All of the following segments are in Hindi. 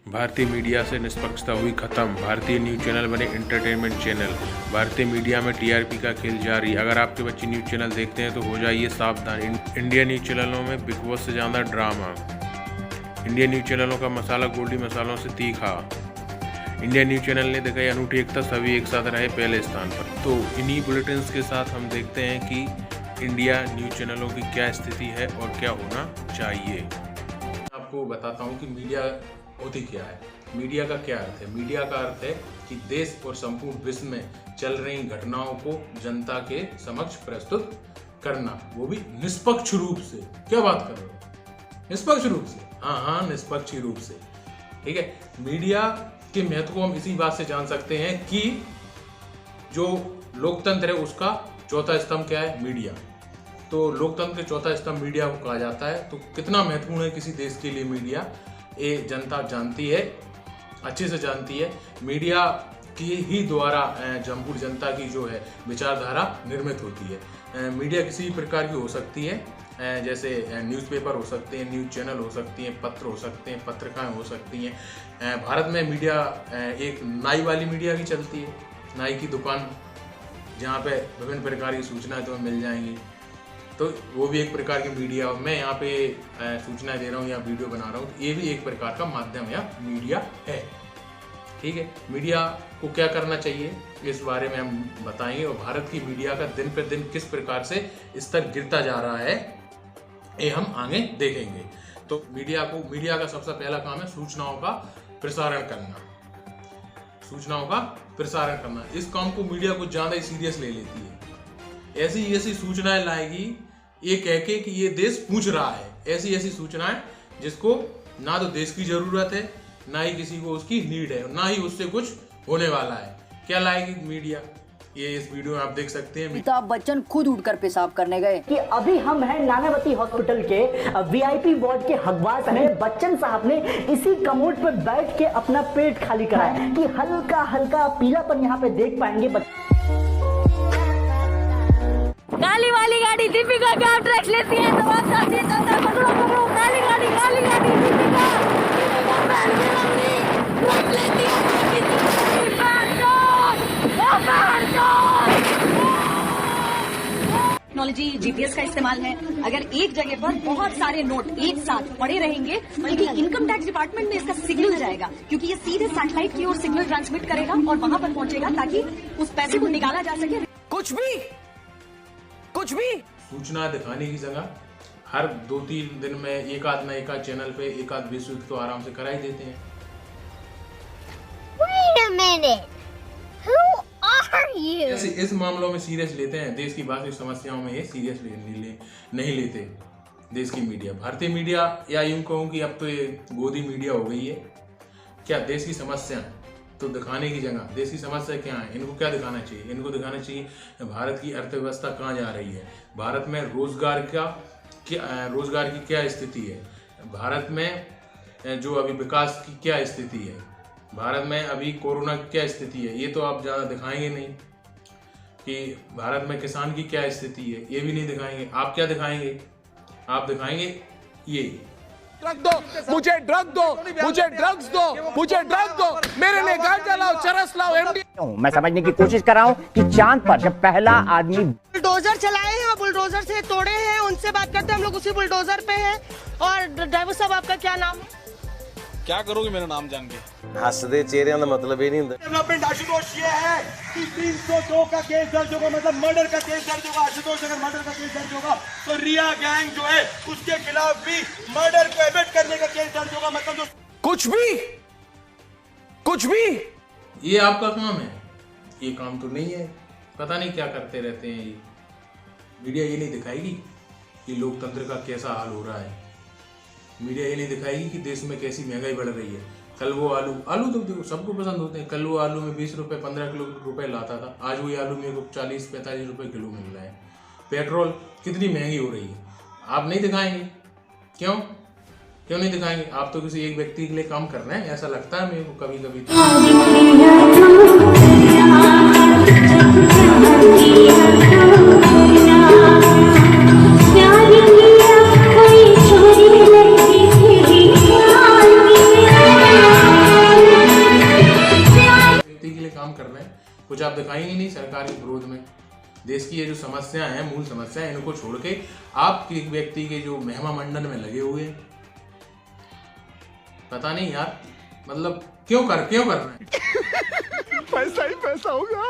भारतीय मीडिया से निष्पक्षता हुई खत्म। भारतीय न्यूज़ चैनल बने एंटरटेनमेंट चैनल। भारतीय मीडिया में टीआरपी का खेल जारी। अगर आपके बच्चे न्यूज़ चैनल देखते हैं तो हो जाइए सावधान। इंडियन न्यूज़ चैनलों में बिग बॉस से ज़्यादा ड्रामा। इंडियन न्यूज़ चैनलों का मसाला गोल्डी मसालों से तीखा। इंडियन न्यूज़ चैनल ने दिखाई अनूठी एकता, सभी एक साथ रहे पहले स्थान पर। तो इन्हीं बुलेटिन्स के साथ हम देखते हैं कि इंडिया न्यूज़ चैनलों की क्या स्थिति है और क्या होना चाहिए। आपको बताता हूँ कि मीडिया होती क्या है। मीडिया का क्या अर्थ है? मीडिया का अर्थ है कि देश और संपूर्ण विश्व में चल रही घटनाओं को जनता के समक्ष प्रस्तुत करना, वो भी निष्पक्ष रूप से। क्या बात कर रहे हो? निष्पक्ष रूप से? हाँ, निष्पक्ष रूप से। ठीक है। मीडिया के महत्व को हम इसी बात से जान सकते हैं कि जो लोकतंत्र है उसका चौथा स्तंभ क्या है? मीडिया। तो लोकतंत्र के चौथा स्तंभ मीडिया को कहा जाता है। तो कितना महत्वपूर्ण है किसी देश के लिए मीडिया, ये जनता जानती है, अच्छे से जानती है। मीडिया की ही द्वारा संपूर्ण जनता की जो है विचारधारा निर्मित होती है। मीडिया किसी भी प्रकार की हो सकती है, जैसे न्यूज़पेपर हो सकते हैं, न्यूज़ चैनल हो सकती हैं, पत्र हो सकते हैं, पत्रिकाएं हो सकती हैं। भारत में मीडिया एक नाई वाली मीडिया की चलती है, नाई की दुकान, जहाँ पे विभिन्न प्रकार की सूचनाएं तुम्हें मिल जाएंगी। तो वो भी एक प्रकार की मीडिया। मैं यहाँ पे सूचना दे रहा हूँ या वीडियो बना रहा हूँ, तो ये भी एक प्रकार का माध्यम या मीडिया है। ठीक है। मीडिया को क्या करना चाहिए इस बारे में हम बताएंगे, और भारत की मीडिया का दिन पर दिन किस प्रकार से स्तर गिरता जा रहा है ये हम आगे देखेंगे। तो मीडिया का सबसे पहला काम है सूचनाओं का प्रसारण करना। सूचनाओं का प्रसारण करना, इस काम को मीडिया कुछ ज्यादा ही सीरियस ले लेती है। ऐसी सूचनाएं लाएगी ये कह के कि ये देश पूछ रहा है, ऐसी सूचनाएं जिसको ना तो देश की जरूरत है, ना ही किसी को उसकी नीड है, ना ही उससे कुछ होने वाला है। क्या लाएगी मीडिया, ये इस वीडियो में आप देख सकते हैं। अमिताभ बच्चन खुद उठकर पेशाब करने गए। कि अभी हम हैं नानावती हॉस्पिटल के वीआईपी वार्ड के हकवास में। बच्चन साहब ने इसी कमोड पर बैठ के अपना पेट खाली कराया कि हल्का हल्का पीलापन यहाँ पे देख पाएंगे। काली वाली गाड़ी दीपिका का ट्रैक्स लेती है, तो आप साथ ही पकड़ो काली गाड़ी दीपिका लेती है। टेक्नोलॉजी जीपीएस का इस्तेमाल है। अगर एक जगह पर बहुत सारे नोट एक साथ पड़े रहेंगे, बल्कि इनकम टैक्स डिपार्टमेंट में इसका सिग्नल जाएगा, क्योंकि ये सीधे सैटेलाइट की ओर सिग्नल ट्रांसमिट करेगा और वहां पर पहुंचेगा ताकि उस पैसे को निकाला जा सके। कुछ भी सूचना दिखाने की जगह हर 2-3 दिन में एक आध चैनल पे एक आध विश्व तो आराम से करा ही देते हैं। Wait a minute. Who are you? ऐसे इस मामलों में सीरियस लेते हैं, देश की वास्तविक समस्याओं में ये सीरियस नहीं लेते देश की मीडिया। भारतीय मीडिया, या यूं कहूँ कि अब तो ये गोदी मीडिया हो गई है। क्या देश की समस्या तो दिखाने की जगह, देश की समस्या क्या है, इनको क्या दिखाना चाहिए? इनको दिखाना चाहिए भारत की अर्थव्यवस्था कहाँ जा रही है, भारत में रोजगार की क्या स्थिति है, भारत में जो अभी विकास की क्या स्थिति है, भारत में अभी कोरोना की क्या स्थिति है। ये तो आप ज़्यादा दिखाएंगे नहीं कि भारत में किसान की क्या स्थिति है, ये भी नहीं दिखाएंगे। आप क्या दिखाएंगे? आप दिखाएंगे ये ड्रग दो, मुझे ड्रग दो, मुझे ड्रग्स दो, मुझे ड्रग दो, मेरे लिए गांजा लाओ, चरस लाओ, एमडी। मैं समझने की कोशिश कर रहा हूँ कि चांद पर जब पहला आदमी बुलडोजर चलाए हैं, बुलडोजर से तोड़े हैं, उनसे बात करते हैं। हम लोग उसी बुलडोजर पे हैं। और ड्राइवर साहब, आपका क्या नाम है? क्या करोगे मेरा नाम जान के? हसदे चेहरे का मतलब ये नहीं होता। डेवलपमेंट आशुतोष ये है कि 302 का केस दर्ज होगा, मतलब मर्डर का केस दर्ज होगा। आशुतोष, अगर मर्डर का केस दर्ज होगा तो रिया गैंग जो है उसके खिलाफ भी मर्डर को एबेट करने का केस दर्ज होगा। मतलब जो कुछ भी ये आपका काम है, ये काम तो नहीं है। पता नहीं क्या करते रहते हैं ये। मीडिया ये नहीं दिखाएगी कि लोकतंत्र का कैसा हाल हो रहा है। मीडिया ये नहीं दिखाएगी कि देश में कैसी महंगाई बढ़ रही है। कल वो आलू तो देखो सबको पसंद होते हैं। कल वो आलू में 20 रुपए 15 रुपए लाता था, आज वही आलू मेरे को 40-45 रुपए किलो मिल रहा है। पेट्रोल कितनी महंगी हो रही है, आप नहीं दिखाएंगे। क्यों नहीं दिखाएंगे? आप तो किसी एक व्यक्ति के लिए काम कर रहे हैं, ऐसा लगता है मेरे को कभी कभी। कुछ आप दिखाएंगे नहीं सरकार के विरोध में। देश की ये जो समस्या है, मूल समस्या है, इनको छोड़ के आप एक व्यक्ति के जो महिमा मंडन में लगे हुए हैं। पता नहीं यार, मतलब क्यों कर रहे हैं? पैसा ही पैसा होगा।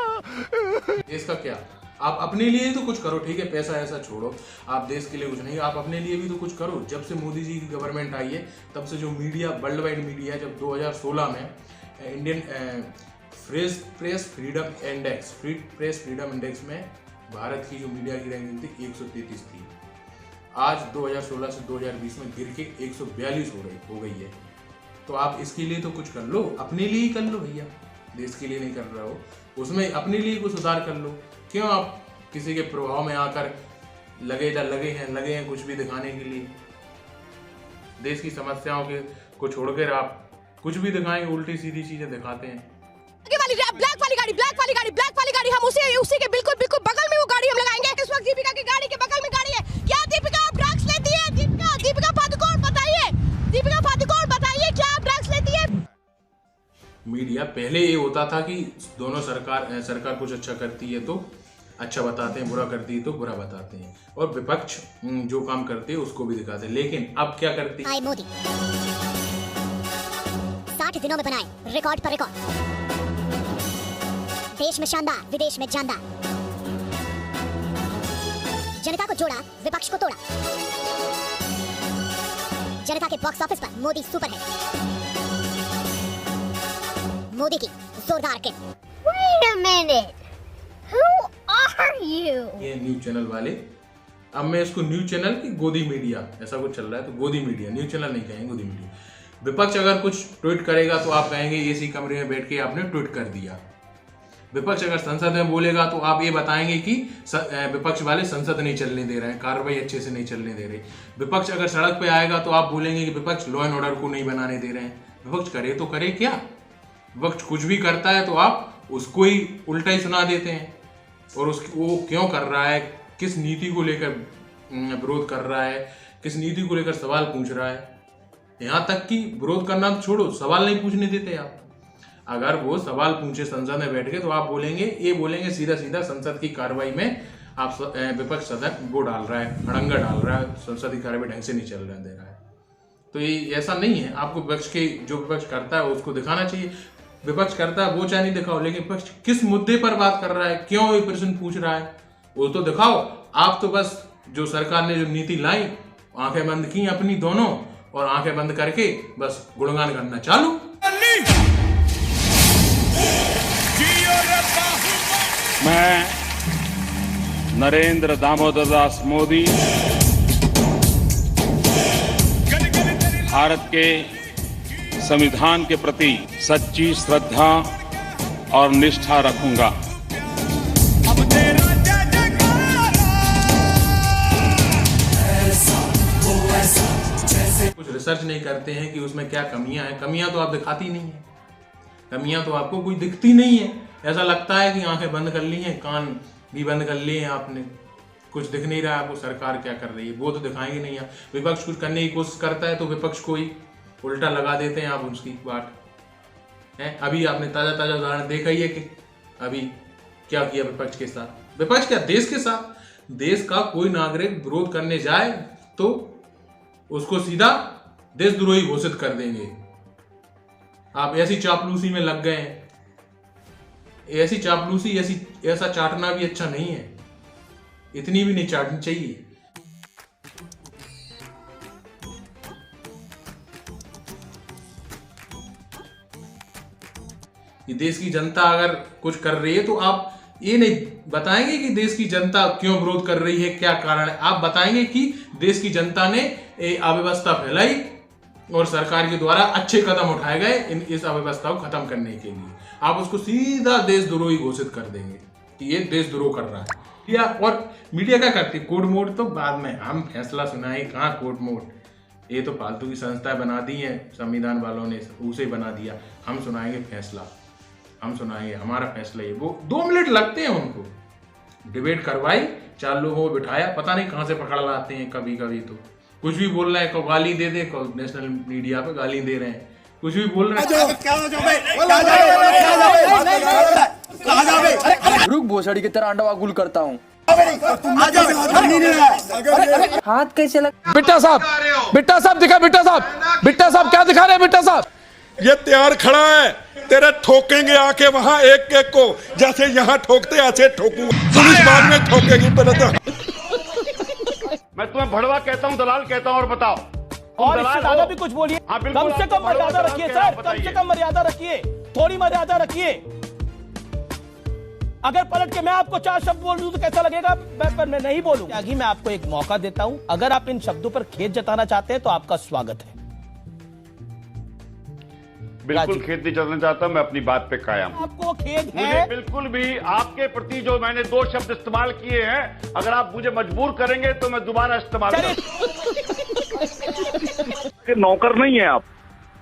देश का क्या, आप अपने लिए ही तो कुछ करो। ठीक है, पैसा ऐसा छोड़ो, आप देश के लिए कुछ नहीं, आप अपने लिए भी तो कुछ करो। जब से मोदी जी की गवर्नमेंट आई है तब से जो मीडिया, वर्ल्ड वाइड मीडिया, जब 2016 में इंडियन प्रेस फ्रीडम इंडेक्स में भारत की जो मीडिया की रैंकिंग थी 133 थी। आज 2016 से 2020 में गिर के 142 हो गई है। तो आप इसके लिए तो कुछ कर लो, अपने लिए ही कर लो भैया। देश के लिए नहीं कर रहे हो, उसमें अपने लिए कुछ सुधार कर लो। क्यों आप किसी के प्रभाव में आकर लगे हैं कुछ भी दिखाने के लिए? देश की समस्याओं के को छोड़कर आप कुछ भी दिखाएंगे, उल्टी सीधी चीजें दिखाते हैं। ब्लैक वाली गाड़ी हम उसी के बिल्कुल बगल में वो गाड़ी हम लगाएंगे। इस वक्त दीपिका की गाड़ी के बगल में गाड़ी है। क्या दीपिका आप ड्रग्स लेती है? दीपिका पादुकोण बताइए क्या आप ड्रग्स लेती है? मीडिया पहले ये होता था कि दोनों सरकार कुछ अच्छा करती है तो अच्छा बताते हैं, बुरा करती है तो बुरा बताते हैं, और विपक्ष जो काम करते हैं उसको भी दिखाते हैं। लेकिन अब क्या करती है? मोदी 60 दिनों में बनाए रिकॉर्ड पर रिकॉर्ड, देश में शानदार, विदेश में जानदार, जनता को जोड़ा, विपक्ष को तोड़ा, जनता के बॉक्स ऑफिस पर मोदी सुपर है। मोदी की जोरदार kick. Wait a minute. Who are you? ये न्यूज चैनल वाले, अब मैं इसको न्यूज चैनल की गोदी मीडिया, ऐसा कुछ चल रहा है तो गोदी मीडिया, न्यूज चैनल नहीं कहेंगे, गोदी मीडिया। विपक्ष अगर कुछ ट्वीट करेगा तो आप कहेंगे एसी कमरे में बैठ के आपने ट्वीट कर दिया। विपक्ष अगर संसद में बोलेगा तो आप ये बताएंगे कि विपक्ष वाले संसद नहीं चलने दे रहे हैं, कार्रवाई अच्छे से नहीं चलने दे रहे। विपक्ष अगर सड़क पे आएगा तो आप बोलेंगे कि विपक्ष लॉ एंड ऑर्डर को नहीं बनाने दे रहे हैं। विपक्ष करे तो करे क्या? विपक्ष कुछ भी करता है तो आप उसको ही उल्टा ही सुना देते हैं, और वो क्यों कर रहा है, किस नीति को लेकर विरोध कर रहा है, किस नीति को लेकर सवाल पूछ रहा है। यहाँ तक कि विरोध करना तो छोड़ो, सवाल नहीं पूछने देते आप। अगर वो सवाल पूछे संसद में बैठ के तो आप बोलेंगे सीधा संसद की कार्रवाई में आप विपक्ष सदन वो डाल रहा है, अड़ंगा डाल रहा है, संसद की कार्रवाई ढंग से नहीं चल रहा दे रहा है। तो ये ऐसा नहीं है। आपको जो विपक्ष करता है उसको दिखाना चाहिए। विपक्ष करता है वो चाहे नहीं दिखाओ, लेकिन विपक्ष किस मुद्दे पर बात कर रहा है, क्यों ये प्रश्न पूछ रहा है, वो तो दिखाओ। आप तो बस जो सरकार ने जो नीति लाई, आंखें बंद की अपनी दोनों, और आंखें बंद करके बस गुणगान करना चालू। मैं नरेंद्र दामोदर दास मोदी भारत के संविधान के प्रति सच्ची श्रद्धा और निष्ठा रखूंगा। कुछ रिसर्च नहीं करते हैं कि उसमें क्या कमियां हैं। कमियां तो आप दिखाती नहीं है, कमियां तो आपको कोई दिखती नहीं है। ऐसा लगता है कि आंखें बंद कर ली हैं, कान भी बंद कर लिए हैं आपने, कुछ दिख नहीं रहा है आपको सरकार क्या कर रही है, वो तो दिखाएंगे नहीं आप। विपक्ष कुछ करने की कोशिश करता है तो विपक्ष को ही उल्टा लगा देते हैं आप उसकी बात है। अभी आपने ताजा उदाहरण देखा ही है कि अभी क्या किया विपक्ष के साथ। विपक्ष क्या, देश के साथ। देश का कोई नागरिक विरोध करने जाए तो उसको सीधा देशद्रोही घोषित कर देंगे। आप ऐसी चापलूसी में लग गए हैं। ऐसी चापलूसी, ऐसा चाटना भी अच्छा नहीं है, इतनी भी नहीं चाटनी चाहिए। ये देश की जनता अगर कुछ कर रही है तो आप ये नहीं बताएंगे कि देश की जनता क्यों विरोध कर रही है, क्या कारण है। आप बताएंगे कि देश की जनता ने अव्यवस्था फैलाई और सरकार के द्वारा अच्छे कदम उठाए गए इस अव्यवस्था को खत्म करने के लिए। आप उसको सीधा देशद्रोही घोषित कर देंगे कि ये देशद्रोह कर रहा है। या और मीडिया क्या करती है, कोर्ट मोड तो बाद में, हम फैसला सुनाए, कहाँ कोर्ट मोड, ये तो फालतू की संस्थाएं बना दी हैं संविधान वालों ने, उसे बना दिया। हम सुनाएंगे फैसला, हम सुनाएंगे हमारा फैसला। ये वो 2 मिनट लगते हैं उनको, डिबेट करवाई, 4 लोगों को बिठाया, पता नहीं कहाँ से पकड़ लाते हैं। कभी कभी तो कुछ भी बोल रहे हैं, को गाली दे दे, को नेशनल मीडिया पे गाली दे रहे हैं, कुछ भी बोल रहे हैं। रुक भोसड़ी की तरह अंडा गुल करता हूँ। हाथ कैसे लग बिट्टा साहब दिखा, बिट्टा साहब क्या दिखा रहे हैं बिट्टा साहब? ये तैयार खड़ा है, तेरे ठोकेंगे आके वहां एक एक को, जैसे यहाँ ठोकते ऐसे ठोकूंगा, पुलिस बाद में ठोकेगी पहले तो। मैं तुम्हें भड़वा कहता हूँ, दलाल कहता हूँ, और बताओ और इससे ज्यादा भी कुछ बोलिए। हाँ, कम से कम मर्यादा रखिए सर, कम से कम मर्यादा रखिए, थोड़ी मर्यादा रखिए। अगर पलट के मैं आपको 4 शब्द बोल दूं तो कैसा लगेगा? पर मैं नहीं बोलूंगा। आगे मैं आपको एक मौका देता हूं, अगर आप इन शब्दों पर खेद जताना चाहते हैं तो आपका स्वागत है। बिल्कुल खेद नहीं जताना चाहता, मैं अपनी बात पे कायम। आपको खेद है? मुझे बिल्कुल भी आपके प्रति जो मैंने 2 शब्द इस्तेमाल किए हैं, अगर आप मुझे मजबूर करेंगे तो मैं दोबारा इस्तेमाल करूंगा। नौकर नहीं है आप।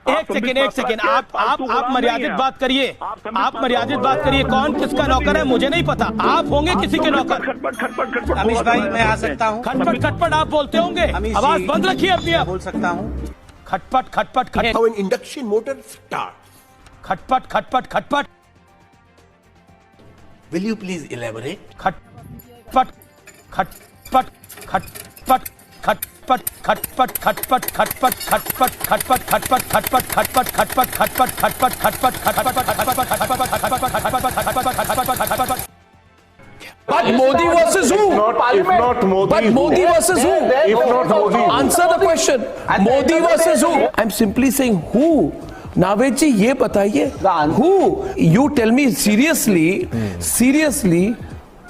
एक सेकेंड, आप मर्यादित बात करिए, आप मर्यादित बात करिए। कौन किसका नौकर है मुझे नहीं पता, आप होंगे किसी के नौकर। खटपट अमीश भाई मैं आ सकता हूँ? खटपट आप बोलते होंगे, आवाज बंद रखिए अपनी। आप बोल सकता हूँ? खटपट इंडक्शन मोटर स्टार्ट। खटपट विल यू प्लीज इलेबोरेट? खटपट But Modi versus who? But Modi versus who? If not Modi. Answer the question. Modi versus who? I'm simply saying who. Naved ji ये बताइए, who? You tell me seriously,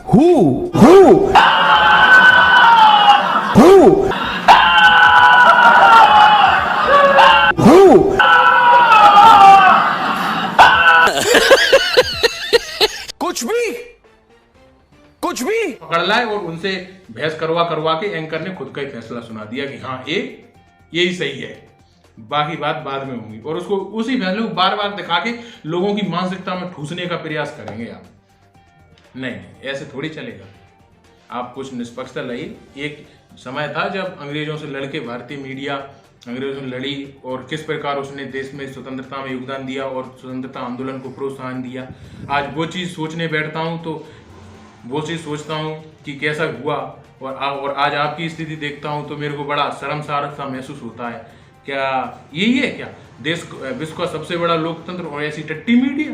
who? कुछ भी पकड़ लाए और उनसे बहस करवा के एंकर ने खुद का ही फैसला सुना दिया कि हाँ यही सही है, बाकी बात बाद में होंगी। और उसको उसी फैसले को बार बार दिखा के लोगों की मानसिकता में ठूसने का प्रयास करेंगे आप। नहीं, ऐसे थोड़ी चलेगा। आप कुछ निष्पक्षता लाइए। एक समय था जब अंग्रेजों से लड़के भारतीय मीडिया अंग्रेजों से लड़ी और किस प्रकार उसने देश में स्वतंत्रता में योगदान दिया और स्वतंत्रता आंदोलन को प्रोत्साहन दिया। आज वो चीज़ सोचने बैठता हूँ तो वो चीज़ सोचता हूँ कि कैसा हुआ, और आज आपकी स्थिति देखता हूँ तो मेरे को बड़ा शर्मसार सा महसूस होता है। क्या यही है क्या देश विश्व का सबसे बड़ा लोकतंत्र और ऐसी टट्टी मीडिया?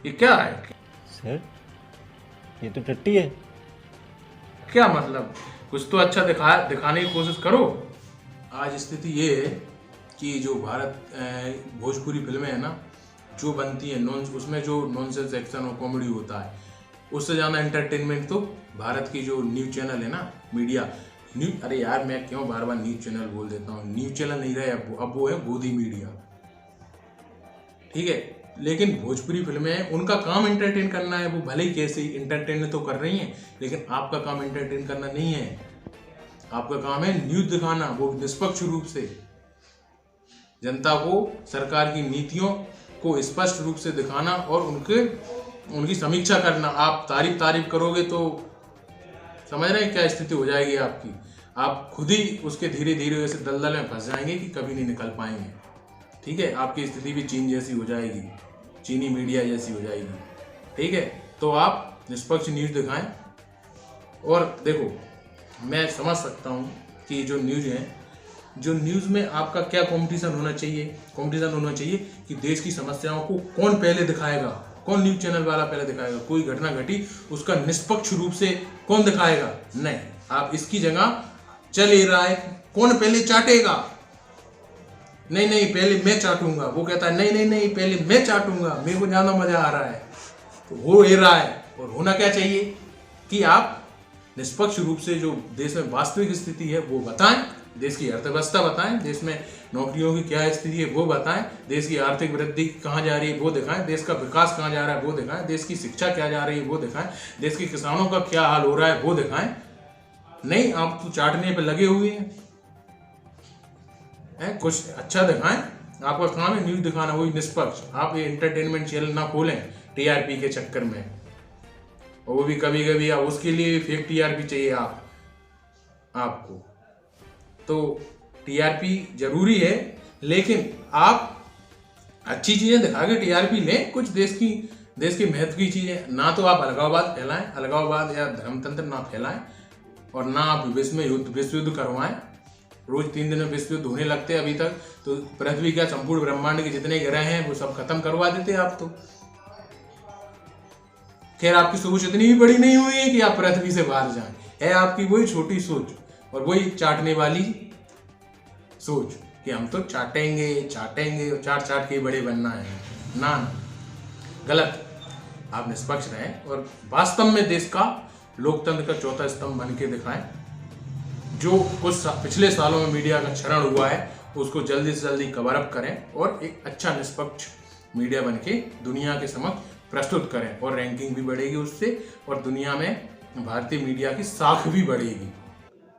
ये क्या है सर? ये तो टट्टी है। क्या मतलब? कुछ तो अच्छा दिखाने की कोशिश करो। आज स्थिति ये है कि जो भारत भोजपुरी फिल्में है ना, जो बनती है उसमें जो नॉनसेंस एक्शन और कॉमेडी होता है, उससे ज़्यादा एंटरटेनमेंट तो भारत की जो न्यूज़ चैनल है ना, मीडिया अरे यार मैं क्यों बार बार न्यूज़ चैनल बोल देता हूँ। न्यूज़ चैनल नहीं रहे अब वो है गोदी मीडिया, ठीक है। लेकिन भोजपुरी फिल्में उनका काम एंटरटेन करना है, वो भले ही कैसे एंटरटेन तो कर रही हैं, लेकिन आपका काम एंटरटेन करना नहीं है। आपका काम है न्यूज़ दिखाना, वो निष्पक्ष रूप से जनता को सरकार की नीतियों को स्पष्ट रूप से दिखाना और उनकी समीक्षा करना। आप तारीफ करोगे तो समझ रहे हैं क्या स्थिति हो जाएगी आपकी। आप खुद ही उसके धीरे धीरे ऐसे दलदल में फंस जाएंगे कि कभी नहीं निकल पाएंगे, ठीक है। आपकी स्थिति भी चीन जैसी हो जाएगी, चीनी मीडिया जैसी हो जाएगी, ठीक है। तो आप निष्पक्ष न्यूज़ दिखाएं। और देखो, मैं समझ सकता हूँ कि जो न्यूज़ है, जो न्यूज़ में आपका क्या कंपटीशन होना चाहिए कि देश की समस्याओं को कौन पहले दिखाएगा, कौन न्यूज़ चैनल वाला पहले दिखाएगा। कोई घटना घटी उसका निष्पक्ष रूप से कौन दिखाएगा? नहीं, आप इसकी जगह चल ही रहा है कौन पहले चाटेगा। नहीं पहले मैं चाटूंगा, वो कहता है नहीं पहले मैं चाटूंगा, मेरे को ज़्यादा मजा आ रहा है, तो हो ही रहा है। और होना क्या चाहिए कि आप निष्पक्ष रूप से जो देश में वास्तविक स्थिति है वो बताएं, देश की अर्थव्यवस्था बताएं, देश में नौकरियों की क्या स्थिति है वो बताएं, देश की आर्थिक वृद्धि कहाँ जा रही है वो दिखाएं, देश का विकास कहाँ जा रहा है वो दिखाएं, देश की शिक्षा क्या जा रही है वो दिखाएं, देश के किसानों का क्या हाल हो रहा है वो दिखाएं। नहीं, आप तो चाटने पे लगे हुए हैं, कुछ अच्छा दिखाएं। आपका काम है न्यूज़ दिखाना, वही निष्पक्ष। आप ये एंटरटेनमेंट चैनल ना खोलें टीआरपी के चक्कर में, और वो भी कभी कभी उसके लिए भी फेक टीआरपी चाहिए आपको। तो टीआरपी जरूरी है, लेकिन आप अच्छी चीजें दिखा के टीआरपी लें, कुछ देश के महत्व की चीजें। ना तो आप अलगाववाद फैलाएं, अलगाववाद या धर्मतंत्र ना फैलाएं, और ना आप विश्व युद्ध करवाएं। रोज 3 दिन में विश्व युद्ध होने लगते हैं अभी तक, तो पृथ्वी का संपूर्ण ब्रह्मांड के जितने ग्रह हैं वो सब खत्म करवा देते आप तो। खैर आपकी सोच इतनी भी बड़ी नहीं हुई है कि आप पृथ्वी से बाहर जाएं, है आपकी वही छोटी सोच और वही चाटने वाली सोच कि हम तो चाटेंगे और चाट के बड़े बनना है। ना, गलत। आप निष्पक्ष रहें और वास्तव में देश का लोकतंत्र का चौथा स्तंभ बन के दिखाएं। जो कुछ पिछले सालों में मीडिया का क्षरण हुआ है उसको जल्दी से जल्दी कवर अप करें और एक अच्छा निष्पक्ष मीडिया बन के दुनिया के समक्ष प्रस्तुत करें, और रैंकिंग भी बढ़ेगी उससे, और दुनिया में भारतीय मीडिया की साख भी बढ़ेगी।